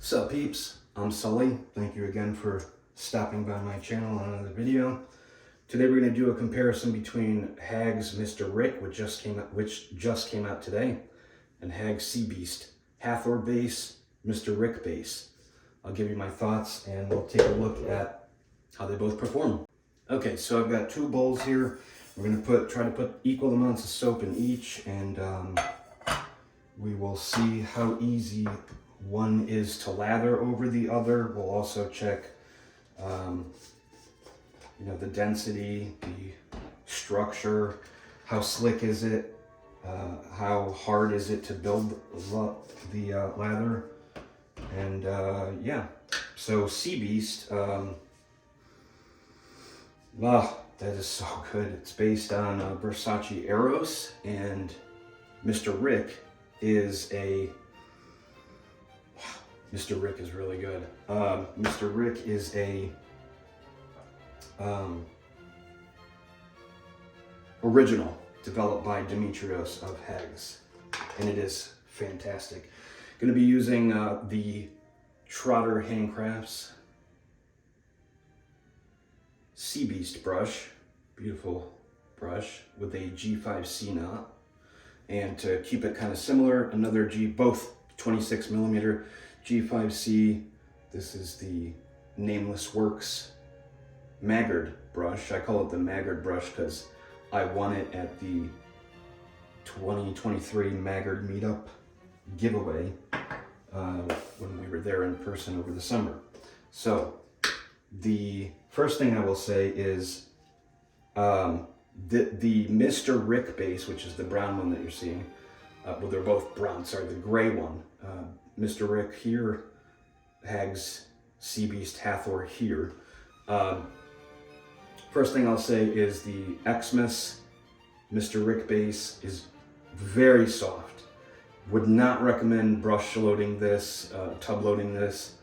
Sup peeps, I'm Sully. Thank you again for stopping by my channel on another video. Today we're going to do a comparison between HAGS Mr. Rick, which just came out today, and HAGS Seabeast, Hathor base, Mr. Rick base. I'll give you my thoughts and we'll take a look at how they both perform. Okay, so I've got two bowls here. We're going to try to put equal amounts of soap in each, and we will see how easy one is to lather over the other. We'll also check the density, the structure, how slick is it, how hard is it to build the lather, and yeah. So Seabeast, wow, that is so good. It's based on Versace Eros, and Mr. Rick is Mr. Rick is really good. Mr. Rick is a original developed by Dimitrios of HAGS, and it is fantastic. Going to be using the Trotter Handcrafts Seabeast brush, beautiful brush with a G5C knot, and to keep it kind of similar, another both 26 millimeter G5C. This is the Nameless Works Maggard brush. I call it the Maggard brush because I won it at the 2023 Maggard meetup giveaway when we were there in person over the summer. So the first thing I will say is the Mr. Rick base, which is the brown one that you're seeing, well, they're both brown, sorry, the gray one, Mr. Rick here, HAGS Seabeast Hathor here. First thing I'll say is the XMAS Mr. Rick base is very soft. Would not recommend brush loading this, tub loading this.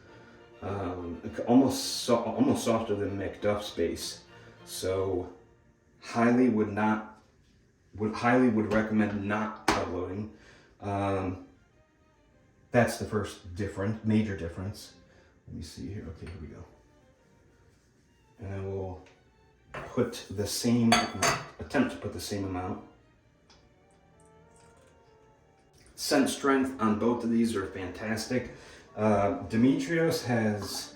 Almost softer than McDuff's base. So highly would recommend not tub loading. That's the first major difference. Let me see here. Okay, here we go. And I will attempt to put the same amount. Scent strength on both of these are fantastic. Dimitrios has,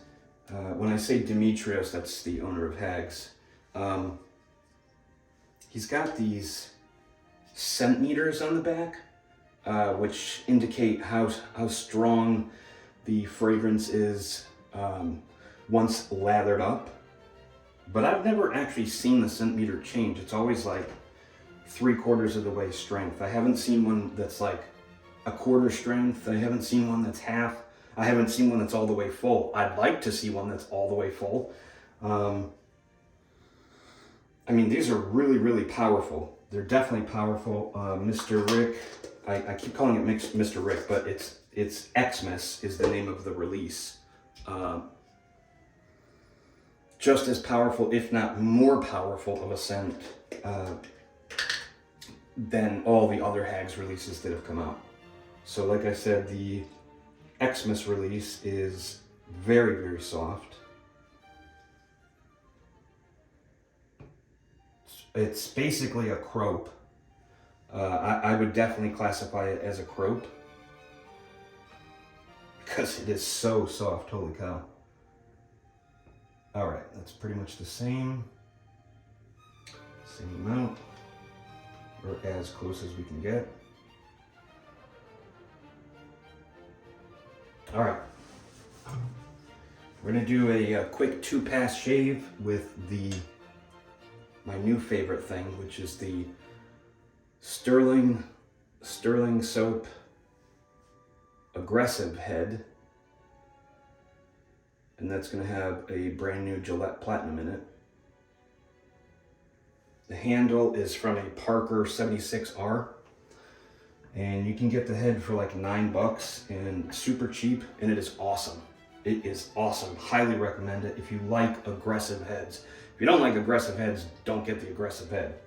when I say Dimitrios, that's the owner of HAGS. He's got these scent meters on the back, which indicate how strong the fragrance is once lathered up. But I've never actually seen the scent meter change. It's always like 3/4 of the way strength. I haven't seen one that's like a quarter strength. I haven't seen one that's half. I haven't seen one that's all the way full. I'd like to see one that's all the way full. I mean, these are really, really powerful. They're definitely powerful. Mr. Rick, I keep calling it Mr. Rick, but it's XMAS is the name of the release. Just as powerful, if not more powerful of a scent than all the other HAGS releases that have come out. So like I said, the XMAS release is very, very soft. It's basically a crope. I would definitely classify it as a crope because it is so soft, holy cow. All right, that's pretty much the same amount, or as close as we can get. All right, we're gonna do a quick 2-pass shave with my new favorite thing, which is the Sterling Soap Aggressive Head. And that's going to have a brand new Gillette Platinum in it. The handle is from a Parker 76R. And you can get the head for like $9 and super cheap, and it is awesome. It is awesome. Highly recommend it if you like aggressive heads. If you don't like aggressive heads, don't get the aggressive head.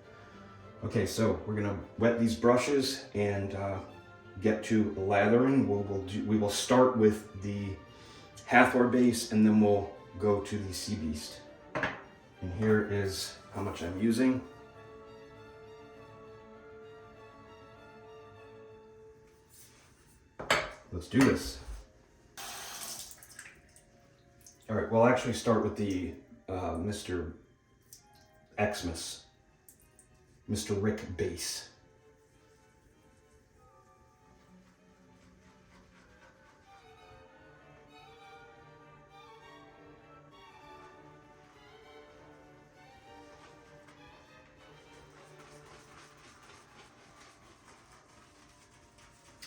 Okay, so we're going to wet these brushes and get to lathering. We will start with the Hathor base, and then we'll go to the Seabeast. And here is how much I'm using. Let's do this. All right, we'll actually start with the Mr. XMAS, Mr. Rick base.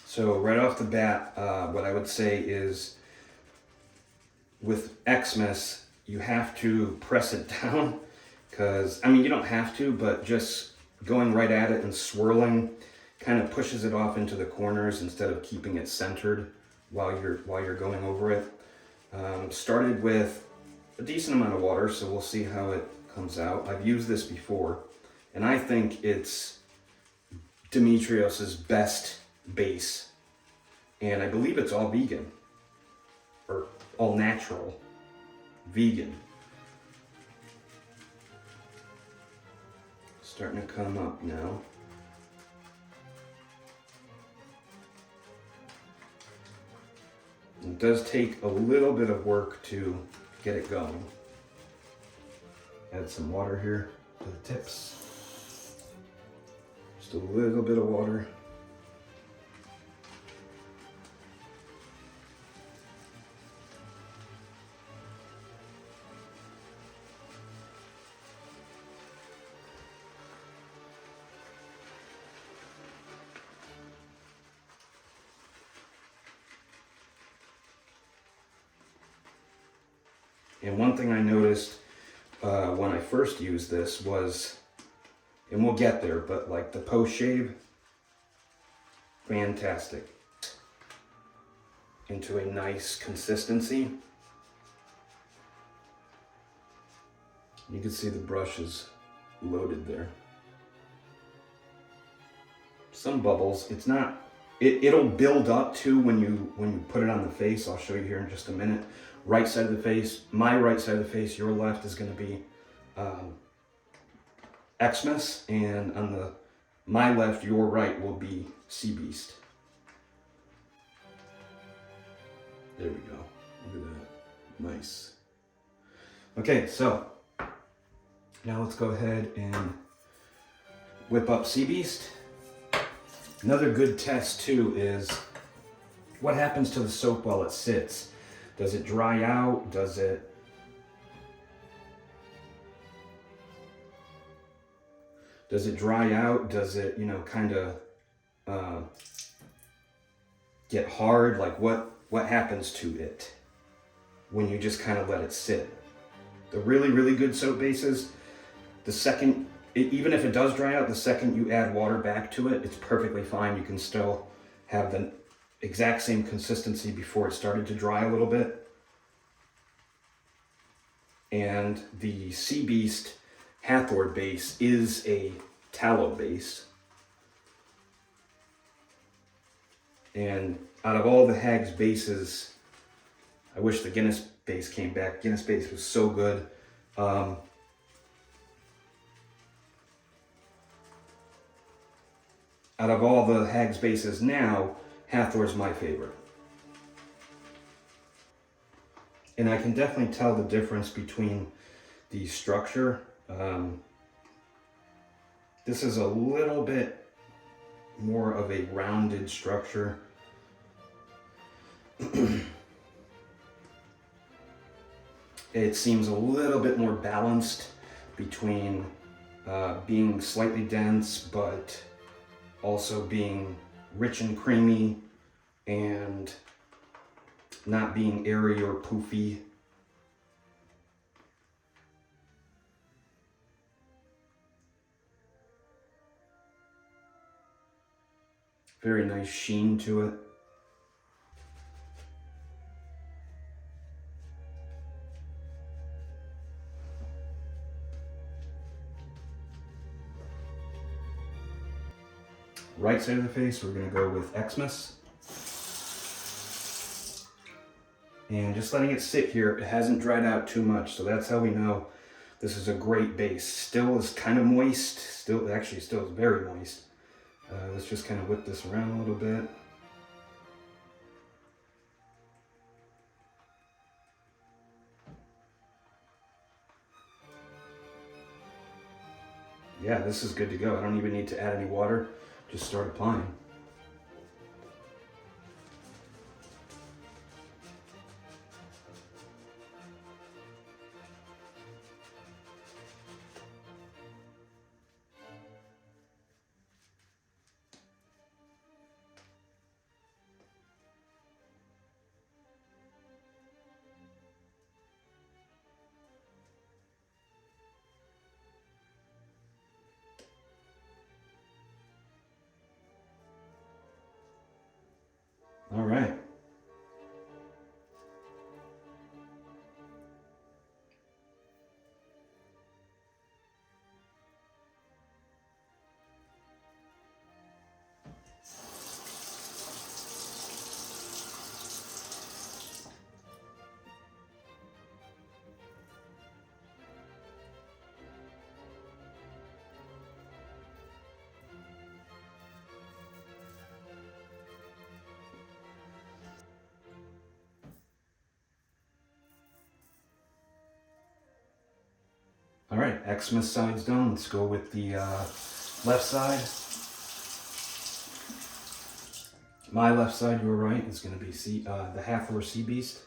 So right off the bat, what I would say is with XMAS, you have to press it down because, I mean, you don't have to, but just going right at it and swirling kind of pushes it off into the corners instead of keeping it centered while you're going over it. Started with a decent amount of water, so we'll see how it comes out. I've used this before, and I think it's Demetrios's best base. And I believe it's all vegan, or all natural vegan. Starting to come up now. It does take a little bit of work to get it going. Add some water here to the tips. Just a little bit of water. And one thing I noticed when I first used this was, and we'll get there, but like the post shave, fantastic. Into a nice consistency. You can see the brush is loaded there. Some bubbles. It's not. It'll build up too when you put it on the face. I'll show you here in just a minute. Right side of the face, my right side of the face, your left is going to be XMAS, and on my left, your right will be Seabeast. There we go. Look at that. Nice. Okay, so now let's go ahead and whip up Seabeast. Another good test too is what happens to the soap while it sits. Does it dry out? Does it dry out? Does it, kind of get hard? Like what happens to it when you just kind of let it sit? The really, really good soap bases, the second, even if it does dry out, the second you add water back to it, it's perfectly fine. You can still have the exact same consistency before it started to dry a little bit. And the Seabeast Hathor base is a tallow base. And out of all the HAGS bases, I wish the Guinness base came back. Guinness base was so good. Out of all the HAGS bases now, Hathor is my favorite. And I can definitely tell the difference between the structure. This is a little bit more of a rounded structure. It seems a little bit more balanced between being slightly dense, but also being rich and creamy and not being airy or poofy. Very nice sheen to it. Right side of the face, we're going to go with XMAS. And just letting it sit here, it hasn't dried out too much, so that's how we know this is a great base. Still is kind of moist, still is very moist. Let's just kind of whip this around a little bit. Yeah, this is good to go. I don't even need to add any water, just start applying. All right. All right, XMAS side's done. Let's go with the left side. My left side, you were right, is going to be the Hathor Seabeast.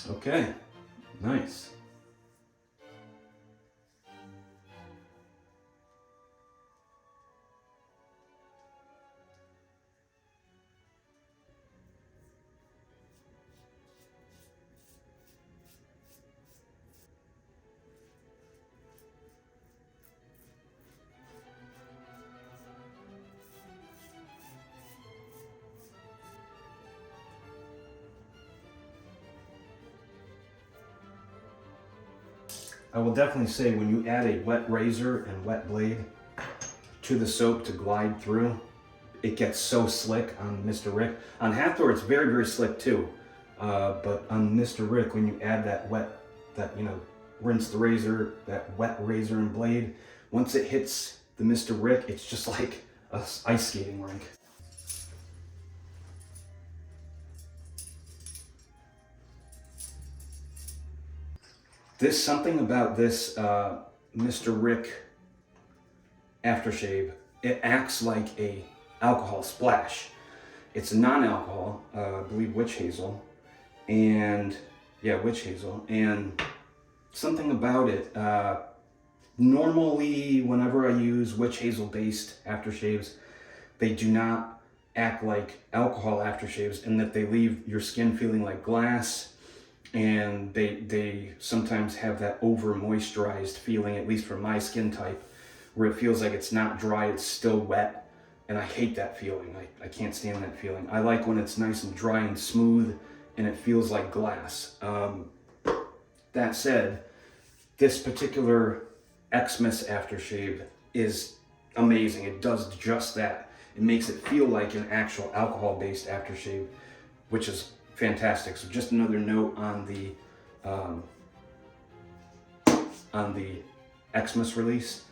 Okay, nice. I will definitely say when you add a wet razor and wet blade to the soap to glide through, it gets so slick on Mr. Rick. On Hathor, it's very, very slick too. But on Mr. Rick, when you add rinse the razor, that wet razor and blade, once it hits the Mr. Rick, it's just like an ice skating rink. Something about this Mr. Rick aftershave, it acts like a alcohol splash. It's non-alcohol, I believe witch hazel, and something about it. Normally, whenever I use witch hazel based aftershaves, they do not act like alcohol aftershaves in that they leave your skin feeling like glass. And they sometimes have that over moisturized feeling, at least for my skin type, where it feels like it's not dry, it's still wet. And I hate that feeling. I can't stand that feeling. I like when it's nice and dry and smooth and it feels like glass. That said, this particular XMAS aftershave is amazing. It does just that. It makes it feel like an actual alcohol-based aftershave, which is fantastic. So just another note on the XMAS release.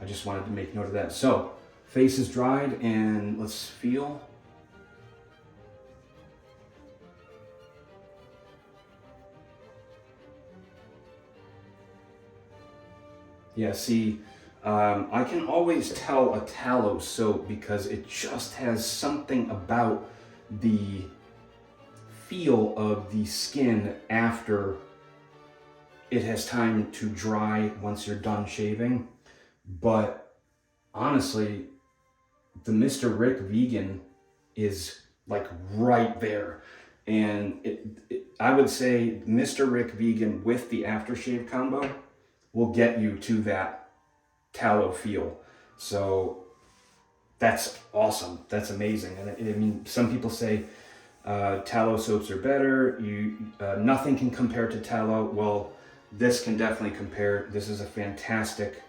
I just wanted to make note of that. So face is dried and let's feel. Yeah, see, I can always tell a tallow soap because it just has something about the feel of the skin after it has time to dry once you're done shaving. But honestly, the Mr. Rick Vegan is like right there. And I would say Mr. Rick Vegan with the aftershave combo will get you to that tallow feel. So that's awesome. That's amazing. And I mean, some people say tallow soaps are better. Nothing can compare to tallow. Well, this can definitely compare. This is a fantastic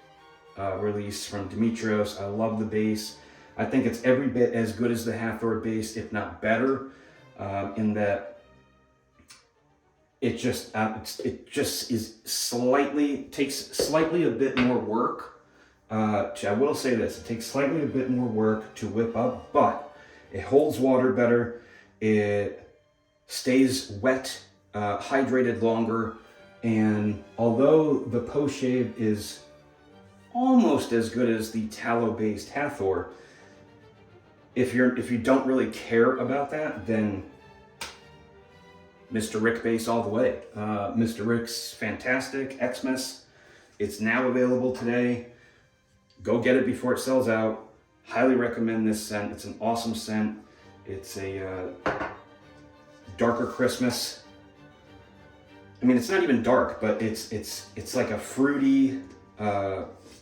release from Dimitrios. I love the base. I think it's every bit as good as the Hathor base, if not better, in that it just is takes slightly a bit more work. I will say this: it takes slightly a bit more work to whip up, but it holds water better. It stays wet, hydrated longer, and although the post shave is almost as good as the tallow-based Hathor, if you don't really care about that, then Mr. Rick base all the way. Mr. Rick's fantastic. XMAS, it's now available today. Go get it before it sells out. Highly recommend this scent. It's an awesome scent. It's a darker Christmas. I mean, it's not even dark, but it's like a fruity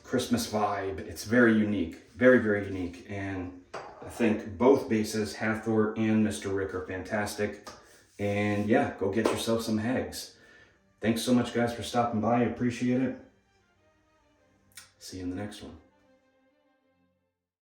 Christmas vibe. It's very unique, very, very unique. And I think both bases, Hathor and Mr. Rick, are fantastic. And yeah, go get yourself some HAGS. Thanks so much, guys, for stopping by. I appreciate it. See you in the next one.